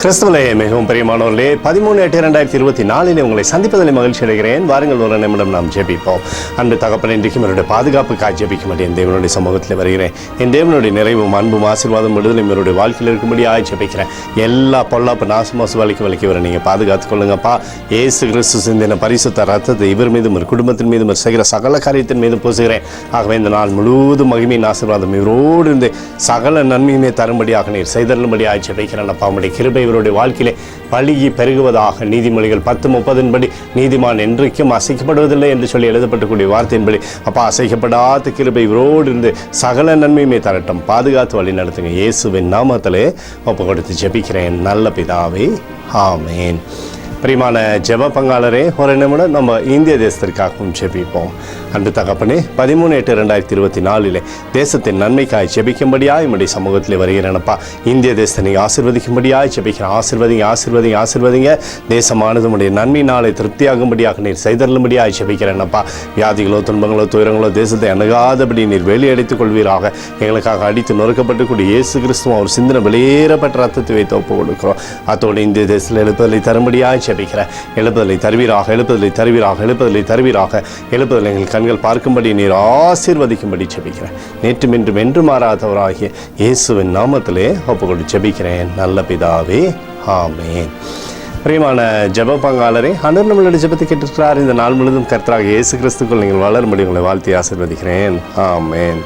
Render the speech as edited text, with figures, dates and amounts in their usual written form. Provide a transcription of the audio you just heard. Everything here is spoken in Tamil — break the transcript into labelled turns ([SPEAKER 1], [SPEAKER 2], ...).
[SPEAKER 1] கிறிஸ்துவிலே மிகவும் பிரியமானவர்களே 13/8/2024 உங்களை சந்திப்பதில் மகிழ்ச்சி அடைகிறேன். வாருங்கள் ஒரு நிமிடம் நாம் ஜெபிப்போம். அன்று தகப்பன் இன்றைக்கும் என்னுடைய பாதுகாப்புக்காக ஜெபிக்கும்படி என் தேவனுடைய சமூகத்தில் வருகிறேன். என் தேவனுடைய நிறைவும் அன்பும் ஆசீர்வாதம் விடுதலையும் என்னுடைய வாழ்க்கையில் இருக்கும்படியாக ஜெபிக்கிறேன். எல்லா பொல்லாப்பு நாசமாசு வலிக்கு வர நீங்கள் பாதுகாத்துக் கொள்ளுங்கப்பா. இயேசு கிறிஸ்து சிந்தின பரிசுத்த ரத்தத்தை இவர் மீதும் ஒரு குடும்பத்தின் மீதும் செய்கிற சகல காரியத்தின் மீதும் பூசுகிறேன். ஆகவே இந்த நாள் முழுவதும் மகிமையின் ஆசீர்வாதம் இவரோடு இருந்து சகல நன்மையுமே தரும்படியாக நீர் செய்தரும்படியாக ஜெபிக்கிறேன். அப்பா உம்முடைய கிருபை இவருடைய வாழ்க்கையிலே பழுகி பெருகுவதாக. நீதிமொழிகள் 10:30 படி நீதிமான் என்றைக்கும் அசைக்கப்படுவதில்லை என்று சொல்லி எழுதப்பட்டக்கூடிய வார்த்தையின்படி அப்பா அசைக்கப்படாத கிருபை இவரோடு இருந்து சகல நன்மையுமே தரட்டும். பாதுகாத்து வழி நடத்துங்க. இயேசுவின் நாமத்திலே ஒப்பு கொடுத்து ஜெபிக்கிறேன் நல்ல பிதாவே, ஆமேன். பிரியமான ஜெப பங்காளரே, ஒரு நிமிடம் நம்ம இந்திய தேசத்திற்காகவும் ஜெபிப்போம். அன்று தகப்பனே 13/8/2024 தேசத்தின் நன்மைக்காய் ஜெபிக்கும்படியாய் என்னுடைய சமூகத்தில் வருகிறேனப்பா. இந்திய தேசத்தை நீங்கள் ஆசீர்வதிக்கும்படியாய் ஜெபிக்கிறேன். ஆசீர்வதிங்க. தேசமானது உடைய நன்மை நாளை திருப்தியாகும்படியாக நீர் செய்தருளும்படியாய் ஜெபிக்கிறேனப்பா. வியாதிகளோ துன்பங்களோ துயரங்களோ தேசத்தை அணுகாதபடி நீர் வெளியடைத்துக் கொள்வீராக. எங்களுக்காக அடித்து நொறுக்கப்பட்டுக்கூடிய இயேசு கிறிஸ்துவ ஒரு சிந்தனை வெளியேறப்பட்ட ரத்தத்தை வைத்து ஒப்பு கொடுக்கிறோம். அத்தோடு இந்திய தேசத்தில் எழுப்புதலை தரும்படியாய் ஜெபிக்கிறேன். எழுப்புதலை தருவீராக. எங்கள் கண்கள் பார்க்கும்படி நீர் ஆசீர்வதிக்கும்படி ஜெபிக்கிறேன். நேற்றும் இன்றும் என்று மாறாதவராகிய இயேசுவின் நாமத்திலே ஒப்புக்கொண்டு ஜெபிக்கிறேன் நல்ல பிதாவே, ஆமேன். பிரியமான ஜெப பங்காளரே, அன்று நம்மளுடைய ஜெபத்தை கேட்டிருக்கிறார். இந்த நாள் முழுவதும் கர்த்தராகிய இயேசு கிறிஸ்துக்குள் நீங்கள் வளரும்படி உங்களை வாழ்த்தி ஆசீர்வதிக்கிறேன். ஆமேன்.